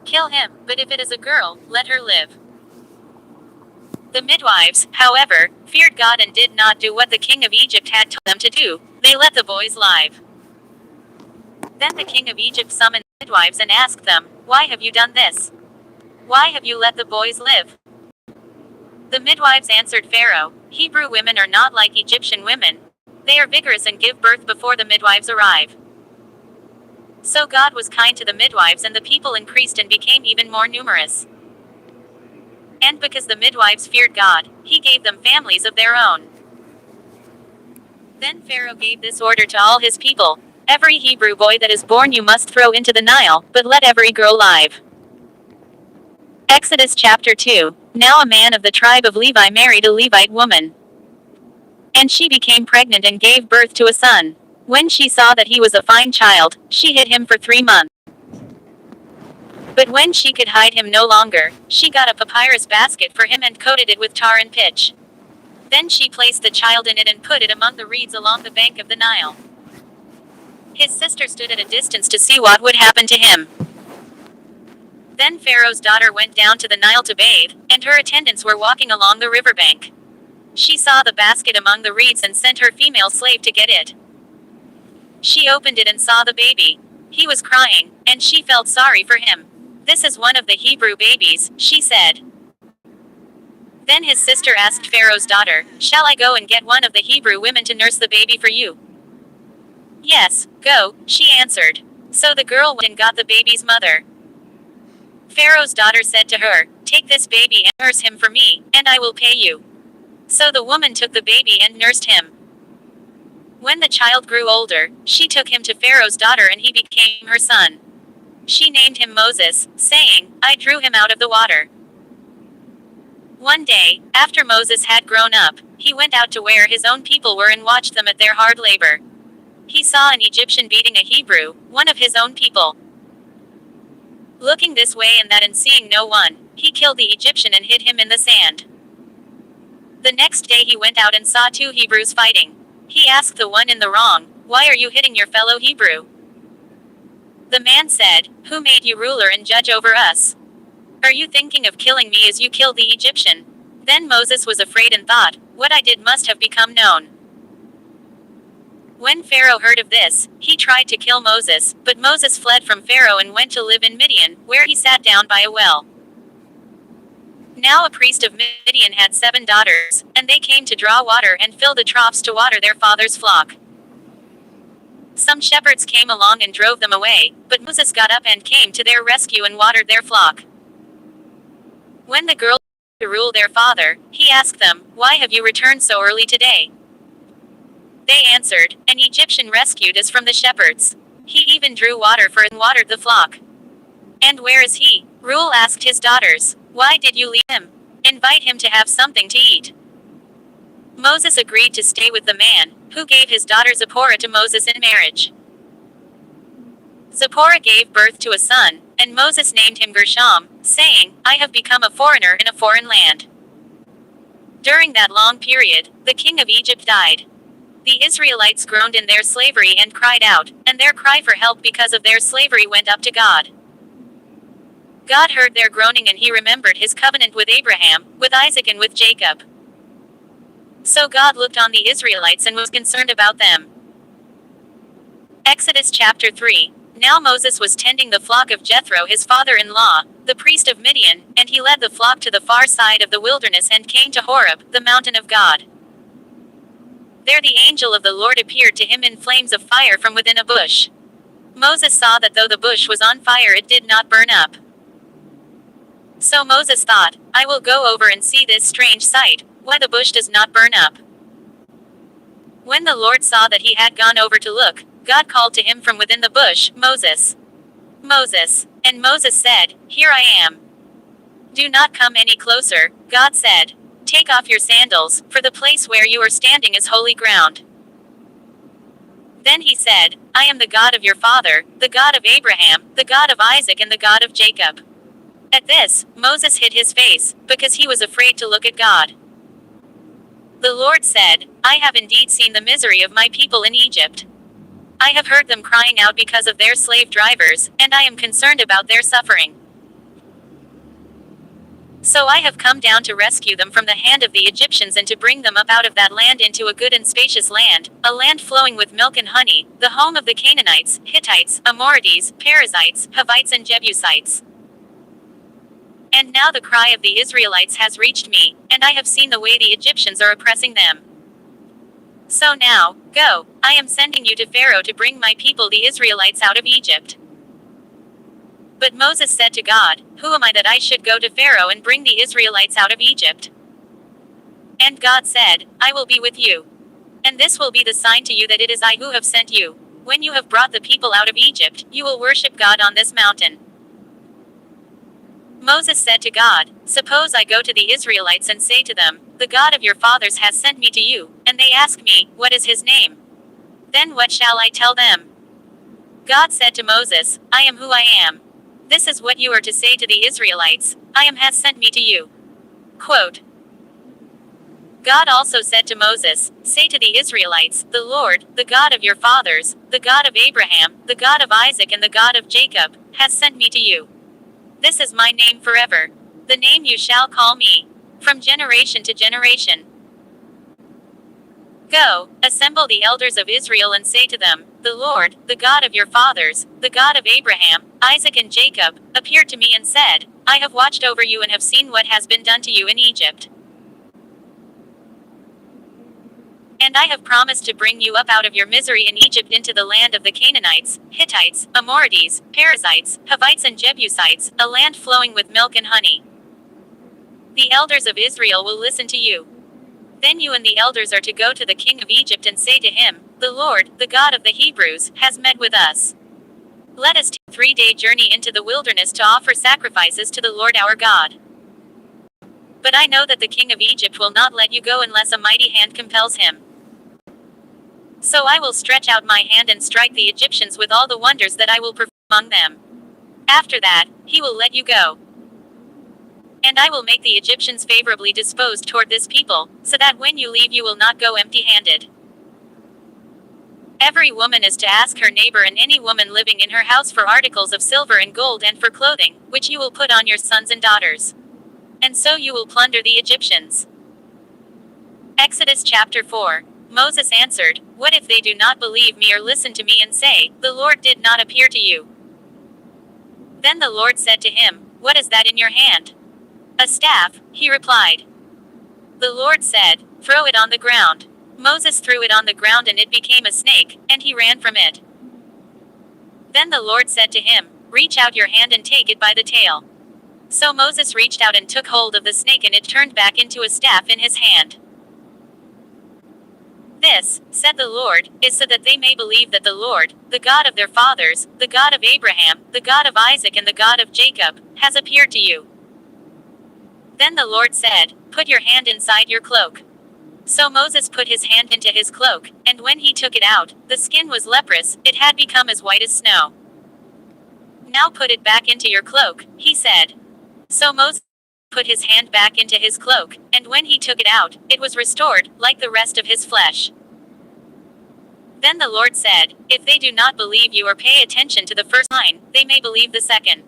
Kill him, but if it is a girl, let her live. The midwives, however, feared God and did not do what the king of Egypt had told them to do. They let the boys live. Then the king of Egypt summoned the midwives and asked them, "Why have you done this? Why have you let the boys live?" The midwives answered Pharaoh, "Hebrew women are not like Egyptian women. They are vigorous and give birth before the midwives arrive." So God was kind to the midwives, and the people increased and became even more numerous. And because the midwives feared God, he gave them families of their own. Then Pharaoh gave this order to all his people: "Every Hebrew boy that is born you must throw into the Nile, but let every girl live." Exodus chapter 2. Now a man of the tribe of Levi married a Levite woman. And she became pregnant and gave birth to a son. When she saw that he was a fine child, she hid him for 3 months. But when she could hide him no longer, she got a papyrus basket for him and coated it with tar and pitch. Then she placed the child in it and put it among the reeds along the bank of the Nile. His sister stood at a distance to see what would happen to him. Then Pharaoh's daughter went down to the Nile to bathe, and her attendants were walking along the riverbank. She saw the basket among the reeds and sent her female slave to get it. She opened it and saw the baby. He was crying, and she felt sorry for him. "This is one of the Hebrew babies," she said. Then his sister asked Pharaoh's daughter, "Shall I go and get one of the Hebrew women to nurse the baby for you?" "Yes, go," she answered. So the girl went and got the baby's mother. Pharaoh's daughter said to her, "Take this baby and nurse him for me, and I will pay you." So the woman took the baby and nursed him. When the child grew older, she took him to Pharaoh's daughter and he became her son. She named him Moses, saying, "I drew him out of the water." One day, after Moses had grown up, he went out to where his own people were and watched them at their hard labor. He saw an Egyptian beating a Hebrew, one of his own people. Looking this way and that and seeing no one, he killed the Egyptian and hid him in the sand. The next day he went out and saw 2 Hebrews fighting. He asked the one in the wrong, "Why are you hitting your fellow Hebrew?" The man said, "Who made you ruler and judge over us? Are you thinking of killing me as you killed the Egyptian?" Then Moses was afraid and thought, "What I did must have become known." When Pharaoh heard of this, he tried to kill Moses, but Moses fled from Pharaoh and went to live in Midian, where he sat down by a well. Now a priest of Midian had 7 daughters, and they came to draw water and fill the troughs to water their father's flock. Some shepherds came along and drove them away, but Moses got up and came to their rescue and watered their flock. When the girls came to rule their father, he asked them, "Why have you returned so early today?" They answered, "An Egyptian rescued us from the shepherds. He even drew water for us and watered the flock." "And where is he?" Reuel asked his daughters. "Why did you leave him? Invite him to have something to eat." Moses agreed to stay with the man, who gave his daughter Zipporah to Moses in marriage. Zipporah gave birth to a son, and Moses named him Gershom, saying, "I have become a foreigner in a foreign land." During that long period, the king of Egypt died. The Israelites groaned in their slavery and cried out, and their cry for help because of their slavery went up to God. God heard their groaning and he remembered his covenant with Abraham, with Isaac and with Jacob. So God looked on the Israelites and was concerned about them. Exodus chapter 3. Now Moses was tending the flock of Jethro his father-in-law, the priest of Midian, and he led the flock to the far side of the wilderness and came to Horeb, the mountain of God. There the angel of the Lord appeared to him in flames of fire from within a bush. Moses saw that though the bush was on fire it did not burn up. So Moses thought, "I will go over and see this strange sight, why the bush does not burn up." When the Lord saw that he had gone over to look, God called to him from within the bush, "Moses, Moses." And Moses said, "Here I am." "Do not come any closer," God said. "Take off your sandals, for the place where you are standing is holy ground." Then he said, "I am the God of your father, the God of Abraham, the God of Isaac and the God of Jacob." At this, Moses hid his face, because he was afraid to look at God. The Lord said, "I have indeed seen the misery of my people in Egypt. I have heard them crying out because of their slave drivers, and I am concerned about their suffering. So I have come down to rescue them from the hand of the Egyptians and to bring them up out of that land into a good and spacious land, a land flowing with milk and honey, the home of the Canaanites, Hittites, Amorites, Perizzites, Hivites and Jebusites. And now the cry of the Israelites has reached me, and I have seen the way the Egyptians are oppressing them. So now, go, I am sending you to Pharaoh to bring my people the Israelites out of Egypt. But Moses said to God, Who am I that I should go to Pharaoh and bring the Israelites out of Egypt? And God said, I will be with you. And this will be the sign to you that it is I who have sent you. When you have brought the people out of Egypt, you will worship God on this mountain. Moses said to God, Suppose I go to the Israelites and say to them, The God of your fathers has sent me to you, and they ask me, What is his name? Then what shall I tell them? God said to Moses, I am who I am. This is what you are to say to the Israelites, I am has sent me to you. Quote, God also said to Moses, Say to the Israelites, The Lord, the God of your fathers, the God of Abraham, the God of Isaac and the God of Jacob, has sent me to you. This is my name forever. The name you shall call me, from generation to generation. Go, assemble the elders of Israel and say to them, The Lord, the God of your fathers, the God of Abraham, Isaac and Jacob, appeared to me and said, I have watched over you and have seen what has been done to you in Egypt. And I have promised to bring you up out of your misery in Egypt into the land of the Canaanites, Hittites, Amorites, Perizzites, Hivites and Jebusites, a land flowing with milk and honey. The elders of Israel will listen to you. Then you and the elders are to go to the king of Egypt and say to him, The Lord, the God of the Hebrews, has met with us. Let us take a 3-day journey into the wilderness to offer sacrifices to the Lord our God. But I know that the king of Egypt will not let you go unless a mighty hand compels him. So I will stretch out my hand and strike the Egyptians with all the wonders that I will perform among them. After that, he will let you go. And I will make the Egyptians favorably disposed toward this people, so that when you leave you will not go empty-handed. Every woman is to ask her neighbor and any woman living in her house for articles of silver and gold and for clothing, which you will put on your sons and daughters. And so you will plunder the Egyptians. Exodus chapter 4. Moses answered, What if they do not believe me or listen to me and say, The Lord did not appear to you? Then the Lord said to him, What is that in your hand? A staff, he replied. The Lord said, Throw it on the ground. Moses threw it on the ground and it became a snake, and he ran from it. Then the Lord said to him, Reach out your hand and take it by the tail. So Moses reached out and took hold of the snake and it turned back into a staff in his hand. This, said the Lord, is so that they may believe that the Lord, the God of their fathers, the God of Abraham, the God of Isaac and the God of Jacob, has appeared to you. Then the Lord said, Put your hand inside your cloak. So Moses put his hand into his cloak, and when he took it out, the skin was leprous, it had become as white as snow. Now put it back into your cloak, he said. So Moses put his hand back into his cloak, and when he took it out, it was restored, like the rest of his flesh. Then the Lord said, If they do not believe you or pay attention to the first sign, they may believe the second.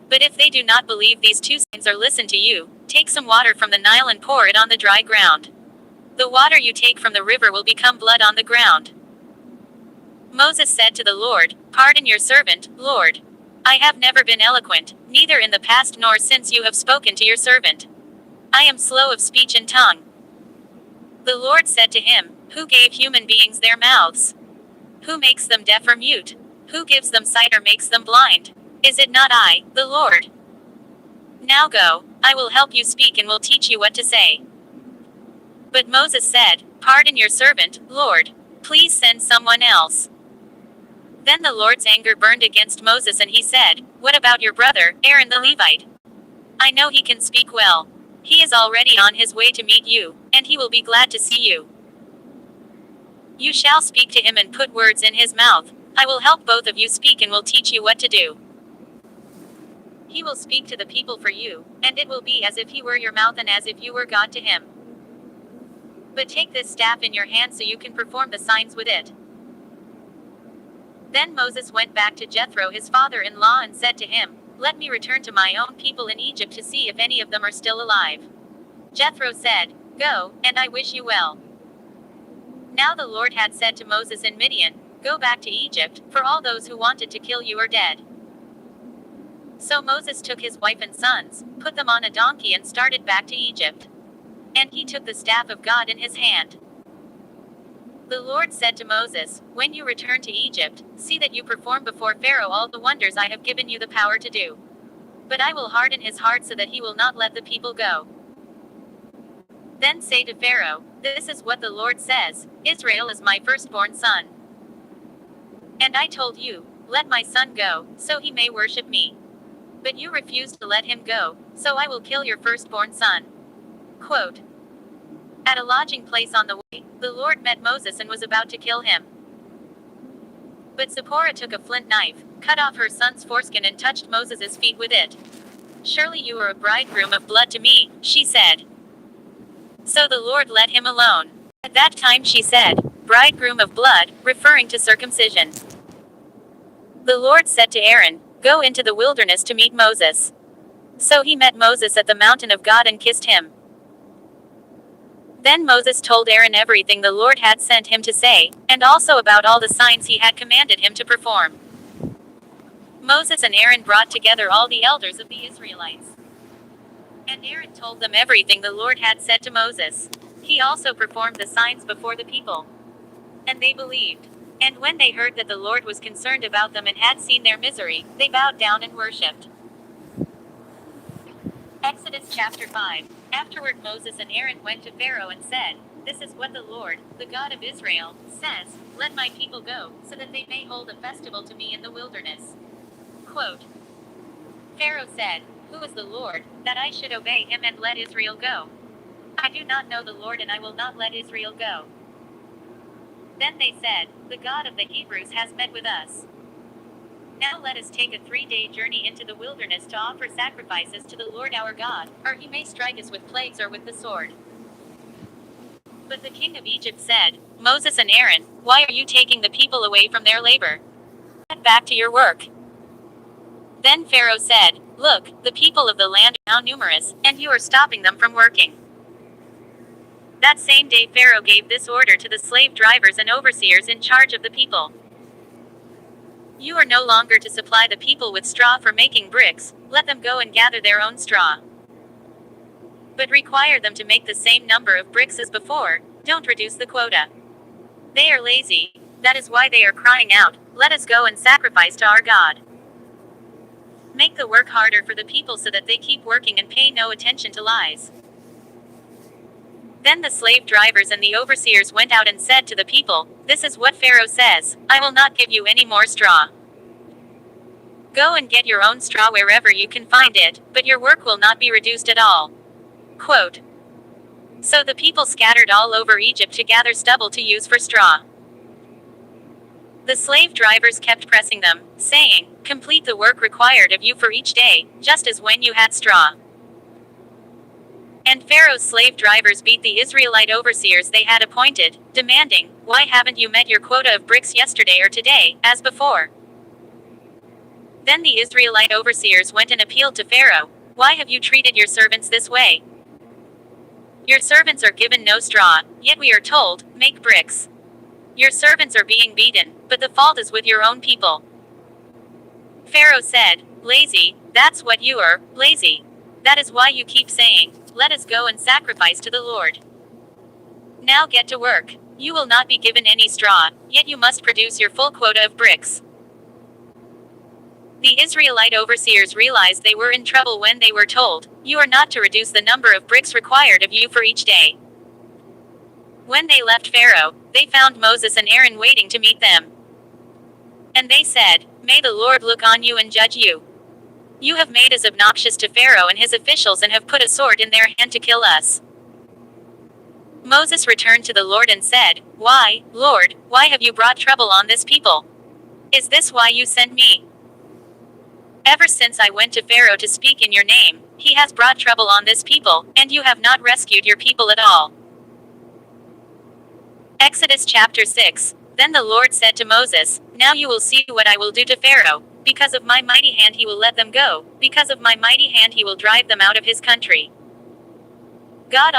But if they do not believe these 2 signs or listen to you, take some water from the Nile and pour it on the dry ground. The water you take from the river will become blood on the ground. Moses said to the Lord, Pardon your servant, Lord. I have never been eloquent, neither in the past nor since you have spoken to your servant. I am slow of speech and tongue. The Lord said to him, Who gave human beings their mouths? Who makes them deaf or mute? Who gives them sight or makes them blind? Is it not I, the Lord? Now go, I will help you speak and will teach you what to say. But Moses said, Pardon your servant, Lord. Please send someone else. Then the Lord's anger burned against Moses and he said, What about your brother, Aaron the Levite? I know he can speak well. He is already on his way to meet you, and he will be glad to see you. You shall speak to him and put words in his mouth. I will help both of you speak and will teach you what to do. He will speak to the people for you, and it will be as if he were your mouth and as if you were God to him. But take this staff in your hand so you can perform the signs with it. Then Moses went back to Jethro his father-in-law and said to him, Let me return to my own people in Egypt to see if any of them are still alive. Jethro said, Go, and I wish you well. Now the Lord had said to Moses in Midian, Go back to Egypt, for all those who wanted to kill you are dead. So Moses took his wife and sons, put them on a donkey and started back to Egypt. And he took the staff of God in his hand. The Lord said to Moses, When you return to Egypt, see that you perform before Pharaoh all the wonders I have given you the power to do. But I will harden his heart so that he will not let the people go. Then say to Pharaoh, This is what the Lord says, Israel is my firstborn son. And I told you, Let my son go, so he may worship me. But you refused to let him go, so I will kill your firstborn son. Quote. At a lodging place on the way, the Lord met Moses and was about to kill him. But Zipporah took a flint knife, cut off her son's foreskin and touched Moses' feet with it. Surely you are a bridegroom of blood to me, she said. So the Lord let him alone. At that time she said, Bridegroom of blood, referring to circumcision. The Lord said to Aaron, Go into the wilderness to meet Moses. So he met Moses at the mountain of God and kissed him. Then Moses told Aaron everything the Lord had sent him to say, and also about all the signs he had commanded him to perform. Moses and Aaron brought together all the elders of the Israelites. And Aaron told them everything the Lord had said to Moses. He also performed the signs before the people. And they believed. And when they heard that the Lord was concerned about them and had seen their misery, they bowed down and worshipped. Exodus chapter 5. Afterward Moses and Aaron went to Pharaoh and said, This is what the Lord, the God of Israel, says, Let my people go, so that they may hold a festival to me in the wilderness. Quote. Pharaoh said, Who is the Lord, that I should obey him and let Israel go? I do not know the Lord and I will not let Israel go. Then they said, The God of the Hebrews has met with us. Now let us take a 3-day journey into the wilderness to offer sacrifices to the Lord our God, or he may strike us with plagues or with the sword. But the king of Egypt said, Moses and Aaron, why are you taking the people away from their labor? Get back to your work. Then Pharaoh said, Look, the people of the land are now numerous, and you are stopping them from working. That same day Pharaoh gave this order to the slave drivers and overseers in charge of the people. You are no longer to supply the people with straw for making bricks, let them go and gather their own straw. But require them to make the same number of bricks as before, don't reduce the quota. They are lazy, that is why they are crying out, Let us go and sacrifice to our God. Make the work harder for the people so that they keep working and pay no attention to lies. Then the slave drivers and the overseers went out and said to the people, This is what Pharaoh says, I will not give you any more straw. Go and get your own straw wherever you can find it, but your work will not be reduced at all. Quote. So the people scattered all over Egypt to gather stubble to use for straw. The slave drivers kept pressing them, saying, Complete the work required of you for each day, just as when you had straw. And Pharaoh's slave drivers beat the Israelite overseers they had appointed, demanding, Why haven't you met your quota of bricks yesterday or today, as before? Then the Israelite overseers went and appealed to Pharaoh, Why have you treated your servants this way? Your servants are given no straw, yet we are told, Make bricks. Your servants are being beaten, but the fault is with your own people. Pharaoh said, Lazy, that's what you are, lazy. That is why you keep saying, Let us go and sacrifice to the Lord. Now get to work. You will not be given any straw, yet you must produce your full quota of bricks. The Israelite overseers realized they were in trouble when they were told, You are not to reduce the number of bricks required of you for each day. When they left Pharaoh, they found Moses and Aaron waiting to meet them. And they said, May the Lord look on you and judge you. You have made us obnoxious to Pharaoh and his officials and have put a sword in their hand to kill us. Moses returned to the Lord and said, Why, Lord, why have you brought trouble on this people? Is this why you sent me? Ever since I went to Pharaoh to speak in your name, he has brought trouble on this people, and you have not rescued your people at all. Exodus chapter 6. Then the Lord said to Moses, Now you will see what I will do to Pharaoh, Because of my mighty hand he will let them go. Because of my mighty hand he will drive them out of his country. God